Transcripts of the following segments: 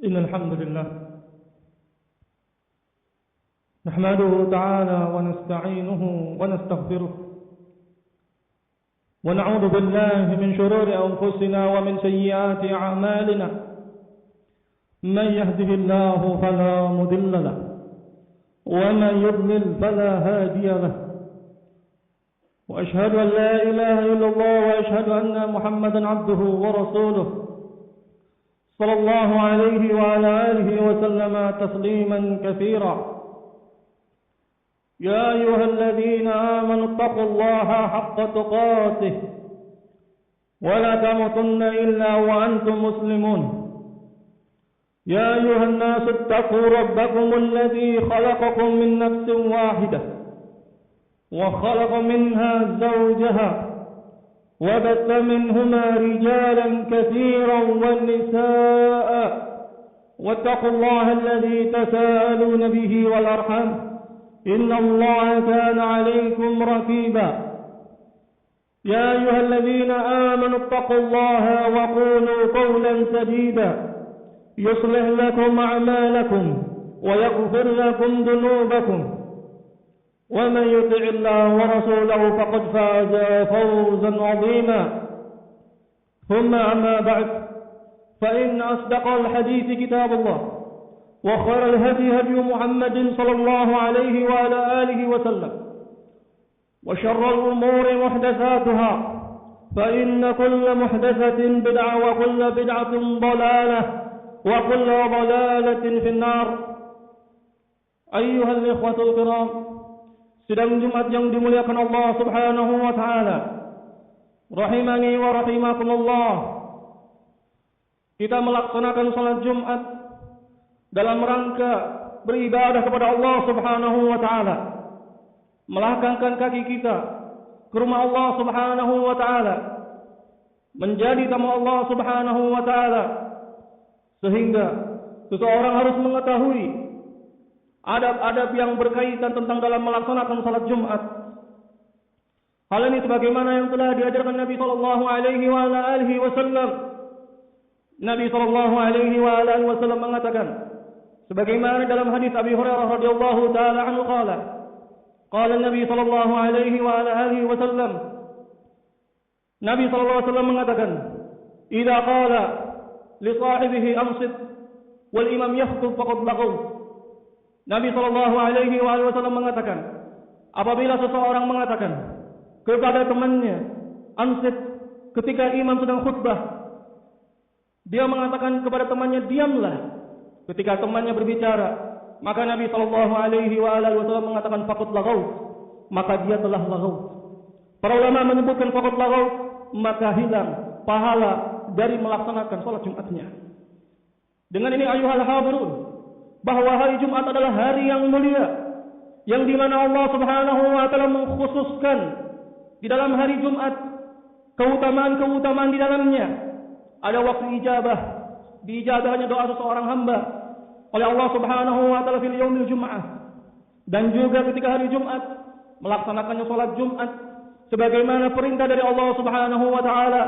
إن الحمد لله نحمده تعالى ونستعينه ونستغفره ونعوذ بالله من شرور أنفسنا ومن سيئات أعمالنا من يهده الله فلا مضل له ومن يضلل فلا هادي له وأشهد أن لا إله إلا الله وأشهد أن محمدا عبده ورسوله صلى الله عليه وعلى آله وسلم تسليما كثيرا يا أيها الذين آمنوا اتقوا الله حق تقاته ولا تموتن إلا وأنتم مسلمون يا أيها الناس اتقوا ربكم الذي خلقكم من نفس واحدة وخلق منها زوجها وبث منهما رجالا كثيرا والنساء واتقوا الله الذي تساءلون به والأرحام إن الله كان عليكم رقيبا يا أيها الذين آمنوا اتقوا الله وقولوا قولا سديدا يصلح لكم أعمالكم ويغفر لكم ذنوبكم ومن يطع الله ورسوله فقد فاز فوزا عظيما ثم أما بعد فإن أصدق الحديث كتاب الله وخير الهدي هدي محمد صلى الله عليه وعلى آله وسلم وشر الأمور محدثاتها فإن كل محدثة بدعة وكل بدعة ضلالة وكل ضلالة في النار. أيها الإخوة الكرام, sidang Jumat yang dimuliakan Allah Subhanahu wa taala, rahimani wa rahimakumullah. Kita melaksanakan salat Jumat dalam rangka beribadah kepada Allah Subhanahu wa taala, melangkahkan kaki kita ke rumah Allah Subhanahu wa taala, menjadi tamu Allah Subhanahu wa taala, sehingga seseorang harus mengetahui adab-adab yang berkaitan tentang dalam melaksanakan salat Jumat. Hal ini sebagaimana yang telah diajarkan Nabi sallallahu alaihi wa alihi wasallam. Nabi sallallahu alaihi wa alihi wasallam mengatakan, sebagaimana dalam hadis Abi Hurairah radhiyallahu taala anhu qala Nabi sallallahu alaihi wa alihi wasallam, Nabi sallallahu alaihi wasallam mengatakan, "Idza qala li sahibihi ansit wal imam yakhutub faqad laghaw." Nabi sallallahu alaihi wasallam mengatakan, apabila seseorang mengatakan kepada temannya ansit ketika imam sedang khutbah, dia mengatakan kepada temannya diamlah ketika temannya berbicara, maka Nabi sallallahu alaihi wasallam mengatakan faqad laghaw, maka dia telah laghaw. Para ulama menyebutkan faqad laghaw, maka hilang pahala dari melaksanakan salat Jumatnya. Dengan ini ayyuhal hadirun, bahwa hari Jumat adalah hari yang mulia, yang dimana Allah Subhanahu wa taala mengkhususkan di dalam hari Jumat keutamaan-keutamaan di dalamnya. Ada waktu ijabah, diijabahnya doa seseorang hamba oleh Allah Subhanahu wa taala fil yaumil Jum'ah, dan juga ketika hari Jumat melaksanakannya salat Jumat sebagaimana perintah dari Allah Subhanahu wa taala,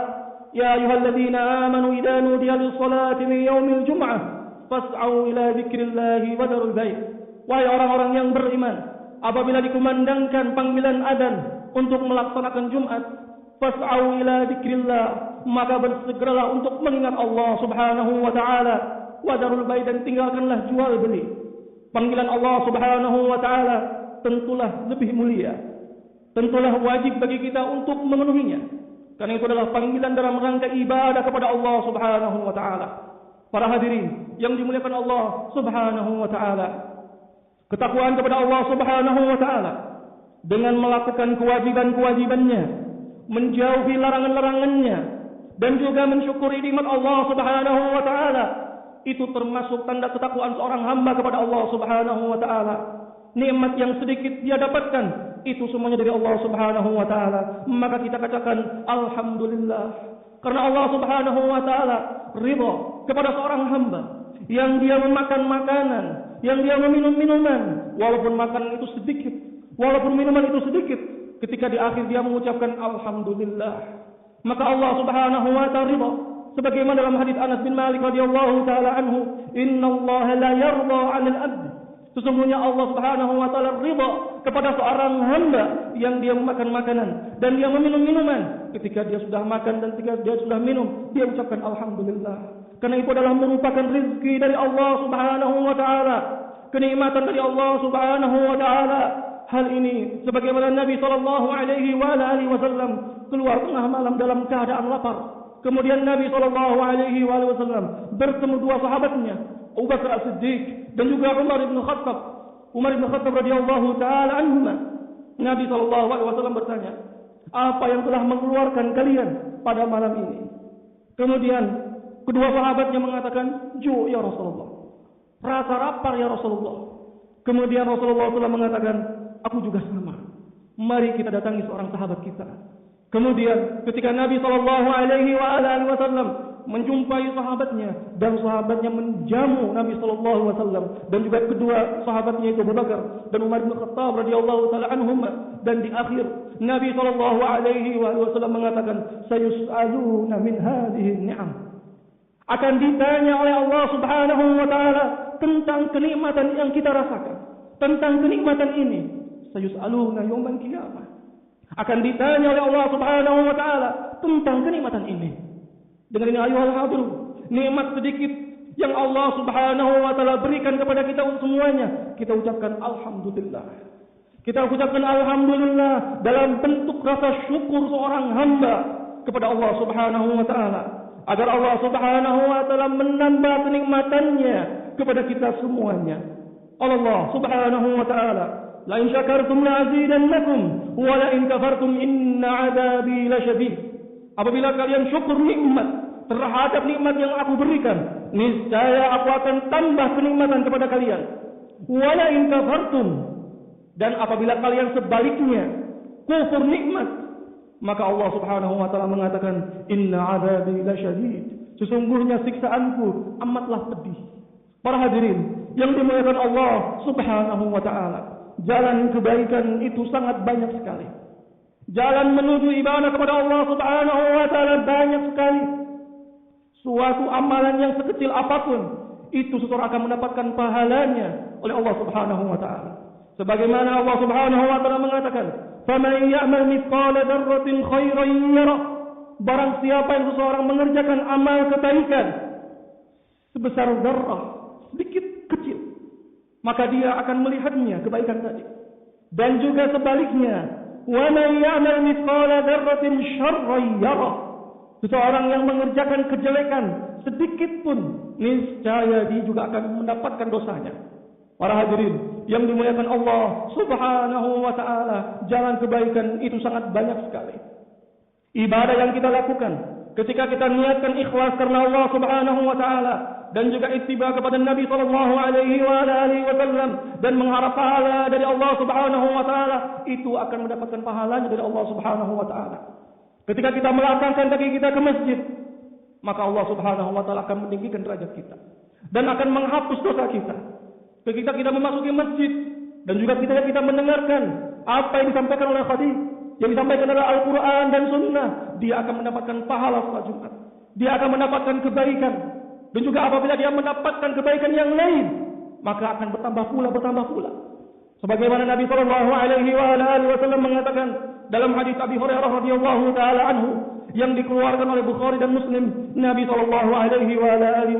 ya ayyuhalladzina amanu idza nudiya lis-salati min yaumil Jum'ah fas'au ila dzikrillahi wa dzarul bai'. Wahai orang-orang yang beriman, apabila dikumandangkan panggilan adzan untuk melaksanakan Jumat, fas'au ila dzikrillah, maka bersegeralah untuk mengingat Allah Subhanahu wa taala, wa dzarul bai', dan tinggalkanlah jual beli. Panggilan Allah Subhanahu wa taala tentulah lebih mulia, tentulah wajib bagi kita untuk memenuhinya, karena itu adalah panggilan dalam rangka ibadah kepada Allah Subhanahu wa taala. Para hadirin yang dimuliakan Allah Subhanahu wa taala, ketakwaan kepada Allah Subhanahu wa taala dengan melakukan kewajiban-kewajibannya, menjauhi larangan-larangannya, dan juga mensyukuri nikmat Allah Subhanahu wa taala, itu termasuk tanda ketakwaan seorang hamba kepada Allah Subhanahu wa taala. Nikmat yang sedikit dia dapatkan, itu semuanya dari Allah Subhanahu wa taala, maka kita katakan alhamdulillah. Karena Allah Subhanahu wa taala ridha kepada seorang hamba yang dia memakan makanan, yang dia meminum minuman, walaupun makanan itu sedikit, walaupun minuman itu sedikit, ketika di akhir dia mengucapkan alhamdulillah, maka Allah Subhanahu wa taala ridha sebagaimana dalam hadis Anas bin Malik radhiyallahu taala anhu, "Innallaha la yarda 'anil 'abd." Sesungguhnya Allah Subhanahu wa taala ridha kepada seorang hamba yang dia memakan makanan dan dia meminum minuman. Ketika dia sudah makan dan ketika dia sudah minum, dia ucapkan alhamdulillah. Karena itu adalah merupakan rezeki dari Allah Subhanahu wa taala, kenikmatan dari Allah Subhanahu wa taala. Hal ini sebagaimana Nabi sallallahu alaihi wasallam keluar tengah malam dalam keadaan lapar. Kemudian Nabi sallallahu alaihi wasallam bertemu dua sahabatnya, Abu Bakar As-Siddiq dan juga Umar bin Khattab. Umar bin Khattab radhiyallahu taala anhuma. Nabi sallallahu alaihi wasallam bertanya, "Apa yang telah mengeluarkan kalian pada malam ini?" Kemudian kedua sahabatnya mengatakan, "Ju' ya Rasulullah." Rasa lapar ya Rasulullah. Kemudian Rasulullah SAW mengatakan, "Aku juga sama. Mari kita datangi seorang sahabat kita." Kemudian ketika Nabi sallallahu alaihi wasallam menjumpai sahabatnya dan sahabatnya menjamu Nabi sallallahu alaihi wasallam dan juga kedua sahabatnya itu Abu Bakar dan Umar bin Khattab radhiyallahu taala anhum, dan di akhir Nabi sallallahu alaihi wasallam mengatakan, "Sayus'aluna min hadhihi ni'am." Akan ditanya oleh Allah Subhanahu wa taala tentang kenikmatan yang kita rasakan, tentang kenikmatan ini. Sayus'aluna yaumal qiyamah. Akan ditanya oleh Allah Subhanahu wa taala tentang kenikmatan ini. Dengan ini ayuhal hadirun, nikmat sedikit yang Allah Subhanahu wa taala berikan kepada kita semuanya, kita ucapkan alhamdulillah. Kita ucapkan alhamdulillah dalam bentuk rasa syukur seorang hamba kepada Allah Subhanahu wa taala, agar Allah Subhanahu wa taala menambah kenikmatannya kepada kita semuanya. Allah Subhanahu wa taala, "La in syakartum la azidannakum wa la in kafartum inna 'adzabi lasyadid." Apabila kalian syukur nikmat terhadap nikmat yang aku berikan, niscaya aku akan tambah kenikmatan kepada kalian. Wa la in kafartum, dan apabila kalian sebaliknya kufur nikmat, maka Allah Subhanahu wa taala mengatakan, "Inna 'adzabi lasyadid." Sesungguhnya siksaanku amatlah pedih. Para hadirin yang dimuliakan Allah Subhanahu wa taala, jalan kebaikan itu sangat banyak sekali. Jalan menuju ibadah kepada Allah Subhanahu wa taala banyak sekali. Suatu amalan yang sekecil apapun, itu seseorang akan mendapatkan pahalanya oleh Allah Subhanahu wa taala. Sebagaimana Allah Subhanahu wa taala mengatakan, "Faman ya'mal mithqala dzarratin khairan yarah." Barang siapa yang seseorang mengerjakan amal kebaikan sebesar zarrah, sedikit kecil, maka dia akan melihatnya kebaikan tadi. Dan juga sebaliknya, "Wa man ya'mal mithqala dzarratin syarran yarah." Seseorang yang mengerjakan kejelekan sedikit pun, niscaya dia juga akan mendapatkan dosanya. Para hadirin yang dimuliakan Allah Subhanahu wa taala, jalan kebaikan itu sangat banyak sekali. Ibadah yang kita lakukan ketika kita niatkan ikhlas karena Allah Subhanahu wa taala dan juga ittiba kepada Nabi sallallahu alaihi wasallam dan mengharap pahala dari Allah Subhanahu wa taala, itu akan mendapatkan pahalanya dari Allah Subhanahu wa taala. Ketika kita melangkahkan kaki kita ke masjid, maka Allah Subhanahu wa taala akan meninggikan derajat kita dan akan menghapus dosa kita. Ketika kita memasuki masjid dan juga ketika kita mendengarkan apa yang disampaikan oleh hadis, yang disampaikan oleh Al-Quran dan Sunnah, dia akan mendapatkan pahala salat Jumat. Dia akan mendapatkan kebaikan. Dan juga apabila dia mendapatkan kebaikan yang lain, maka akan bertambah pula. Sebagaimana Nabi sallallahu alaihi wasallam mengatakan dalam hadis Abi Hurairah radhiyallahu taala anhu yang dikeluarkan oleh Bukhari dan Muslim, Nabi sallallahu alaihi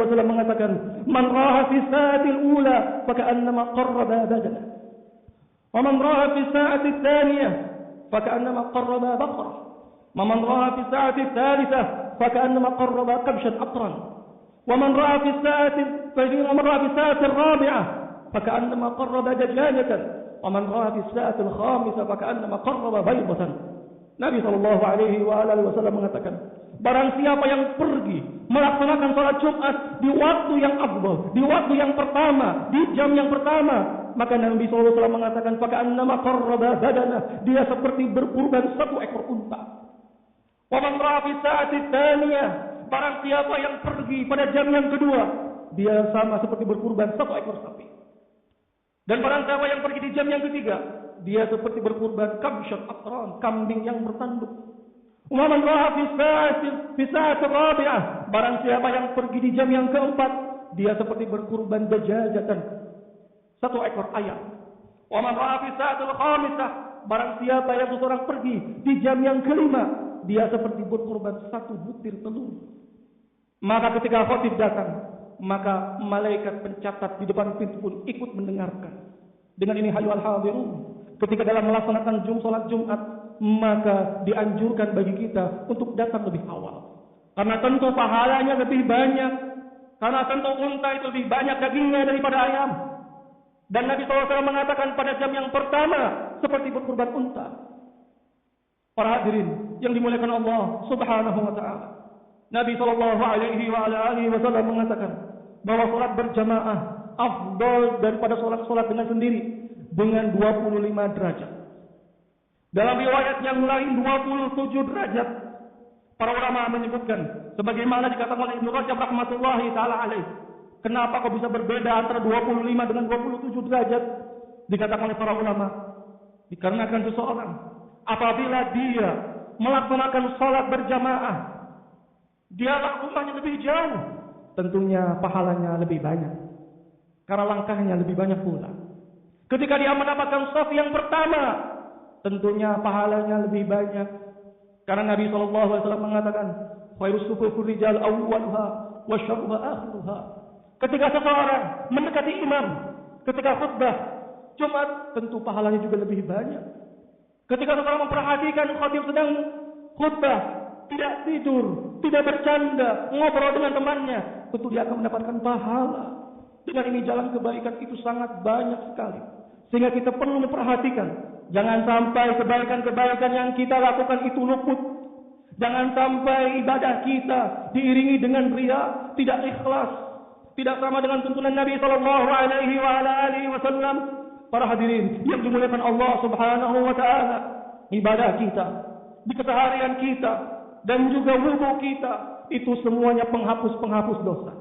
wasallam mengatakan, "Man raha fi sa'atil ula faka'annama qarraba badana. Wa man raha fi sa'ati tsaniyah faka'annama qarraba baqarah. Wa man raha fi sa'ati tsalitsah faka'annama qarraba kabshan aqran. Wa man raha fi sa'ati الرابعة فكأنما قرب دجاجة ومن رأى في الساعة الخامسة فكأنما قرب بيضة." Nabi sallallahu alaihi wasallam mengatakan, barang siapa yang pergi melaksanakan salat Jumat di waktu yang afdal, di waktu yang pertama, di jam yang pertama, maka Nabi sallallahu alaihi wasallam mengatakan, "Faka'annama qarraba badana." Dia seperti berkurban satu ekor unta. Wa man ra'a fi sa'ati tsaniyah, barang siapa yang pergi pada jam yang kedua, dia sama seperti berkurban satu ekor sapi. Dan barang siapa yang pergi di jam yang ketiga, dia seperti berkurban kabshat aqran, kambing yang bertanduk. Wa man raha fi sa'ati rabi'ah, barang siapa yang pergi di jam yang keempat, dia seperti berkurban dajajatan, satu ekor ayam. Wa man raha fi sa'atil khamisah, barang siapa yang seseorang pergi di jam yang kelima, dia seperti berkurban satu butir telur. Maka ketika khatib datang, maka malaikat pencatat di depan pintu pun ikut mendengarkan. Dengan ini hayal hadirun, ketika dalam melaksanakan salat Jumat, maka dianjurkan bagi kita untuk datang lebih awal. Karena tentu pahalanya lebih banyak. Karena tentu unta itu lebih banyak dagingnya daripada ayam. Dan Nabi SAW mengatakan pada jam yang pertama seperti berkurban unta. Para hadirin yang dimuliakan Allah Subhanahu wa taala. Nabi SAW mengatakan bahwa salat berjamaah afdal daripada salat dengan sendiri dengan 25 derajat. Dalam riwayat yang lain 27 derajat. Para ulama menyebutkan sebagaimana dikatakan oleh Ibnu Rajab rahmatullahi taala alaih. Kenapa kok bisa berbeda antara 25 dengan 27 derajat? Dikatakan oleh para ulama, dikarenakan seseorang apabila dia melaksanakan salat berjamaah, dia lakukannya lebih jauh, tentunya pahalanya lebih banyak. Karena langkahnya lebih banyak pula. Ketika dia mendapatkan shaf yang pertama, tentunya pahalanya lebih banyak. Karena Nabi SAW mengatakan, khairus sufufur rijal awwaluha wa syarruha akhiruha. Ketika seseorang mendekati imam, ketika khutbah Jumat, tentu pahalanya juga lebih banyak. Ketika seseorang memperhatikan khatib sedang khutbah, tidak tidur, tidak bercanda, ngobrol dengan temannya, tentu dia akan mendapatkan pahala. Dengan ini jalan kebaikan itu sangat banyak sekali. Sehingga kita perlu memperhatikan, jangan sampai kebaikan-kebaikan yang kita lakukan itu luput. Jangan sampai ibadah kita diiringi dengan riya, tidak ikhlas, tidak sama dengan tuntunan Nabi sallallahu alaihi wasallam. Para hadirin yang dimuliakan Allah Subhanahu wa taala, ibadah kita, di keseharian kita dan juga wudu kita itu semuanya penghapus dosa.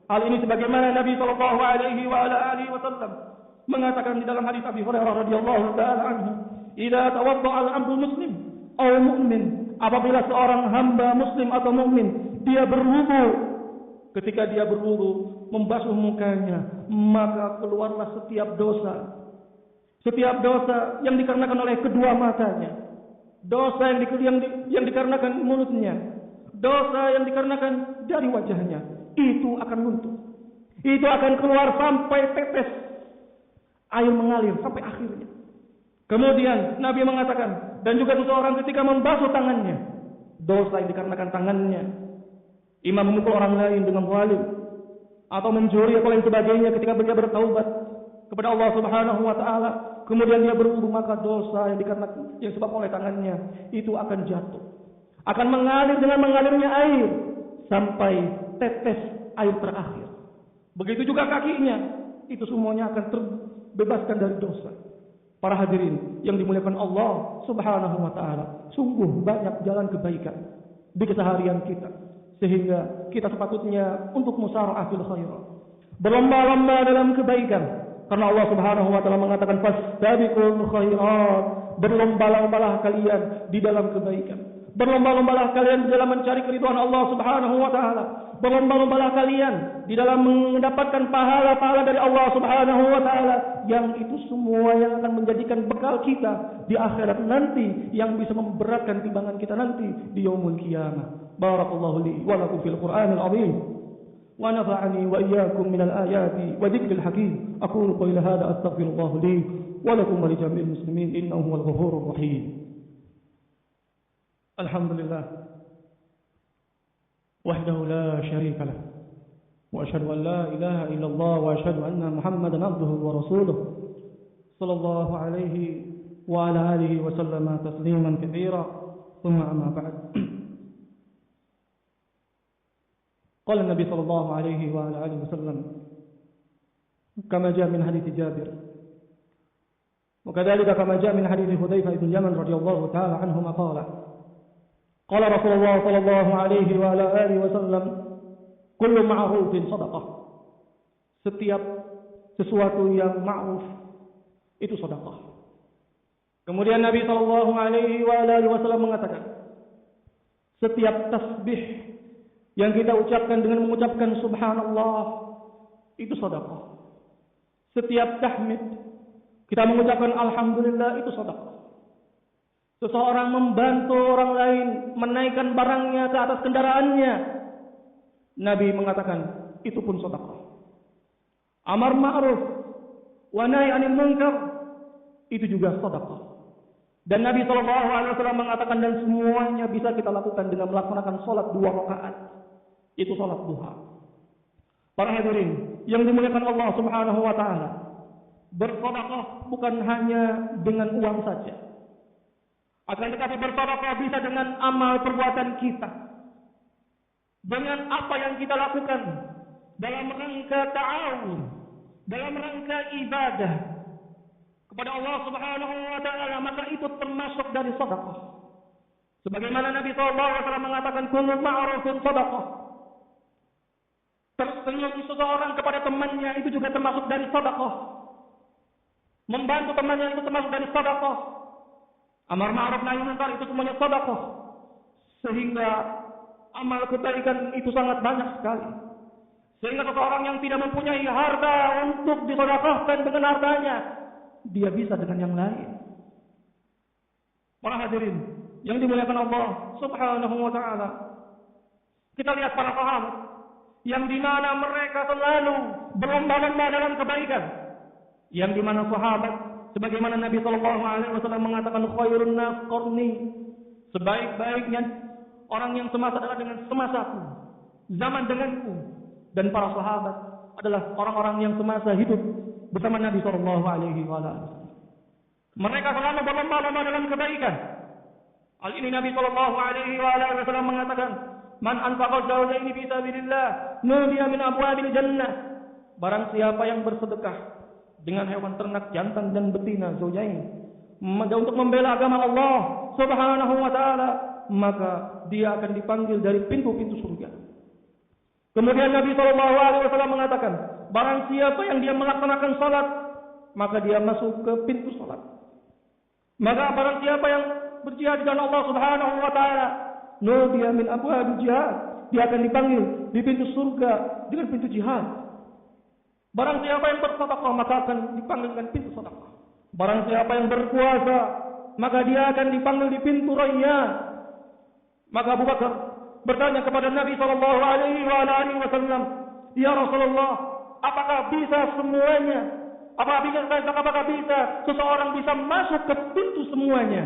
Hal ini sebagaimana Nabi sallallahu alaihi wasallam mengatakan di dalam hadis Abi Hurairah radhiyallahu taala anhu, "Idza tawadda'a al-'abdu muslim aw mu'min," apabila seorang hamba muslim atau mukmin dia berwudu, ketika dia berwudu membasuh mukanya, maka keluarlah setiap dosa yang dikarenakan oleh kedua matanya, dosa yang dikarenakan mulutnya, dosa yang dikarenakan dari wajahnya, itu akan luntur. Itu akan keluar sampai tetes air mengalir sampai akhirnya. Kemudian Nabi mengatakan, dan juga seseorang ketika membasuh tangannya, dosa yang dikarenakan tangannya, imam memukul orang lain dengan zalim, atau mencuri atau lain sebagainya, ketika dia bertaubat kepada Allah Subhanahu wa taala, kemudian dia berwudu, maka dosa yang dikarenakan yang sebab oleh tangannya itu akan jatuh, akan mengalir dengan mengalirnya air sampai tetes air terakhir. Begitu juga kakinya, itu semuanya akan terbebaskan dari dosa. Para hadirin yang dimuliakan Allah Subhanahu wa taala, sungguh banyak jalan kebaikan di keseharian kita, sehingga kita sepatutnya untuk musara'ah fil khairat, berlomba-lomba dalam kebaikan. Karena Allah Subhanahu wa taala mengatakan, fastabiqul khairat, berlomba-lombalah kalian di dalam kebaikan. Berlomba-lombalah kalian di dalam mencari keridhaan Allah Subhanahu wa taala. Berlomba-lombalah kalian di dalam mendapatkan pahala-pahala dari Allah Subhanahu wa taala, yang itu semua yang akan menjadikan bekal kita di akhirat nanti, yang bisa memberatkan timbangan kita nanti di yaumul qiyamah. Barakallahu li wa lakum fil Qur'anil 'azim. ونفعني وإياكم من الآيات وذكر الحكيم. أقول قولي هذا أستغفر الله لي ولكم ولجميع المسلمين إنه هو الغفور الرحيم. الحمد لله وحده لا شريك له وأشهد أن لا إله إلا الله وأشهد أن محمدا عبده ورسوله صلى الله عليه وعلى آله وسلم تسليما كثيرا ثم أما بعد. قال النبي صلى الله عليه وعلى آله وسلم كما جاء من حديث جابر، وكذلك كما جاء من حديث حذيفة بن اليمن رضي الله تعالى عنهما قال رسول الله صلى الله عليه وعلى آله وسلم كل معروف صدقة. Setiap sesuatu yang ma'ruf itu sedekah. Kemudian Nabi sallallahu alaihi wasallam mengatakan, Setiap tasbih yang kita ucapkan dengan mengucapkan subhanallah itu sedekah. Setiap tahmid kita mengucapkan alhamdulillah itu sedekah. Seseorang membantu orang lain menaikkan barangnya ke atas kendaraannya, Nabi mengatakan itu pun sedekah. Amar ma'ruf wa nahi 'anil munkar itu juga sedekah. Dan Nabi SAW mengatakan dan semuanya bisa kita lakukan dengan melaksanakan sholat 2 rakaat. Itu sholat duha. Para hadirin yang dimuliakan Allah Subhanahu wa taala, bersedekah bukan hanya dengan uang saja. Akan tetapi bersedekah bisa dengan amal perbuatan kita. Dengan apa yang kita lakukan dalam rangka ta'awun, dalam rangka ibadah kepada Allah Subhanahu wa taala, maka itu termasuk dari sedekah. Sebagaimana Nabi SAW mengatakan kullu ma'rufin sedekah. Tersenyum seseorang kepada temannya itu juga termasuk dari sedekah. Membantu temannya itu termasuk dari sedekah. Amar ma'ruf nahi munkar itu semuanya sedekah. Sehingga amal kebaikan itu sangat banyak sekali. Sehingga seseorang yang tidak mempunyai harta untuk disedekahkan dengan hartanya, dia bisa dengan yang lain. Para hadirin yang dimuliakan Allah Subhanahu wa taala, kita lihat para sahabat yang dimana mereka selalu berlomba-lomba dalam kebaikan, yang dimana sahabat sebagaimana Nabi SAW mengatakan khairun nas qarni, sebaik-baiknya orang yang semasa adalah dengan semasaku, zaman denganku, dan para sahabat adalah orang-orang yang semasa hidup bersama Nabi SAW. Mereka selalu berlomba-lomba dalam kebaikan. Hal ini Nabi SAW mengatakan, man anfaqa zawjaini fi sabilillah nudiya min abwabil jannah. Barang siapa yang bersedekah dengan hewan ternak jantan dan betina zawjain untuk membela agama Allah Subhanahu wa taala, maka dia akan dipanggil dari pintu-pintu surga. Kemudian Nabi SAW mengatakan, barang siapa yang dia melaksanakan salat, maka dia masuk ke pintu salat. Maka barang siapa yang berjihad di jalan Allah Subhanahu wa taala, nudiya min abwabil jihad, dia akan dipanggil di pintu surga dengan pintu jihad. Barang siapa yang bersedekah, maka akan dipanggil dengan pintu sedekah. Barang siapa yang berpuasa, maka dia akan dipanggil di pintu Rayyan. Maka Abu Bakar bertanya kepada Nabi SAW, ya Rasulullah, apakah bisa semuanya? Apakah bisa seseorang bisa masuk ke pintu semuanya?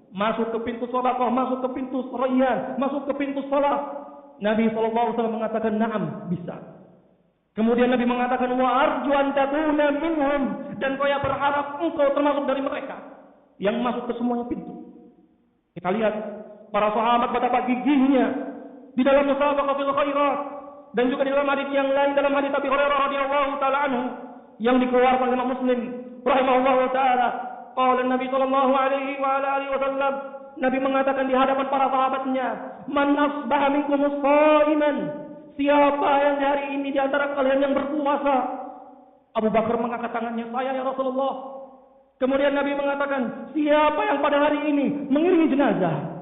Masuk ke pintu sedekah, masuk ke pintu Rayyan, masuk ke pintu salat? Nabi SAW mengatakan, na'am, bisa. Kemudian Nabi mengatakan, wa arju an takuna minhum, dan saya berharap engkau termasuk dari mereka yang masuk ke semuanya pintu. Kita lihat para sahabat betapa gigihnya di dalam musabaqatul khairat, dan juga di dalam hadis yang lain, dalam hadis Abi Hurairah radhiyallahu taala anhu yang dikeluarkan oleh Imam Muslim rahimahullahu taala, qala Nabi sallallahu alaihi wa alihi wasallam, Nabi mengatakan di hadapan para sahabatnya, man asbaha minkum shaiman, siapa yang hari ini di antara kalian yang berpuasa? Abu Bakar mengangkat tangannya, saya ya Rasulullah. Kemudian Nabi mengatakan, siapa yang pada hari ini mengiringi jenazah?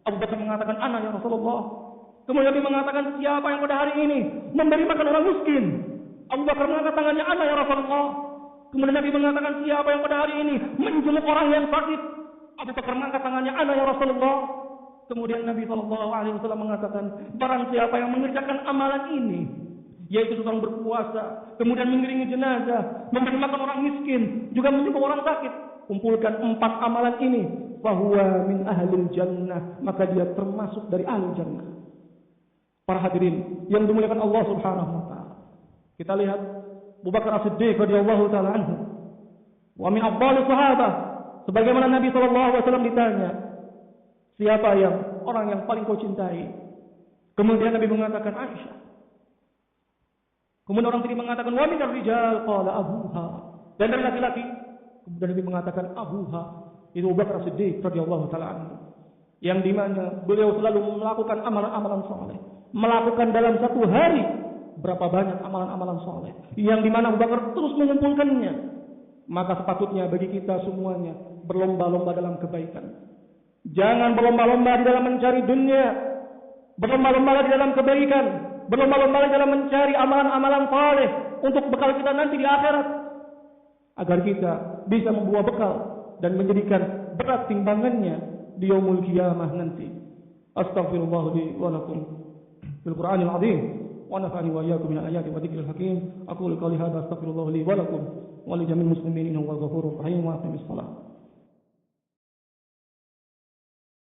Abu Bakar mengatakan, ana ya Rasulullah. Kemudian Nabi mengatakan, siapa yang pada hari ini memberi makan orang miskin? Abu Bakar mengangkat tangannya, ana ya Rasulullah. Kemudian Nabi mengatakan, siapa yang pada hari ini menjenguk orang yang sakit? Abu Bakar mengangkat tangannya, ana ya Rasulullah. Kemudian Nabi SAW mengatakan, barang siapa yang mengerjakan amalan ini, yaitu seorang berpuasa, kemudian mengiringi jenazah, memberi makan orang miskin, juga menjenguk orang sakit, kumpulkan 4 amalan ini, fahuwa min ahlil jannah, maka dia termasuk dari ahli jannah. Para hadirin yang dimuliakan Allah Subhanahu wa taala, kita lihat Abu Bakar As-Siddiq radhiyallahu taala anhu, wa min afdhalis sahabah, sebagaimana Nabi SAW ditanya, siapa yang orang yang paling kau cintai? Kemudian Nabi mengatakan Aisyah. Kemudian orang tadi mengatakan wa minar rijal, qala abuha. Dan dari laki-laki, kemudian Nabi mengatakan abuha. Itu Abu Bakar As-Siddiq radhiyallahu taala anhu, yang dimana beliau selalu melakukan amalan-amalan saleh, melakukan dalam satu hari berapa banyak amalan-amalan saleh, yang dimana Abu Bakar terus mengumpulkannya. Maka sepatutnya bagi kita semuanya berlomba-lomba dalam kebaikan. Jangan berlomba-lomba di dalam mencari dunia, berlomba-lomba di dalam kebaikan, berlomba-lomba dalam mencari amalan-amalan saleh untuk bekal kita nanti di akhirat, agar kita bisa membawa bekal dan menjadikan berat timbangannya di yaumul qiyamah nanti. Astaghfirullah li wa lakum bil Qur'anil azim wa nafa'ani wa iyyakum min ayati wa dzikril hakim. Aqulu qawli hadza astaghfirullah li wa lakum wa li jami'il muslimin innahu huwal ghafurur rahim wa aqimis shalah.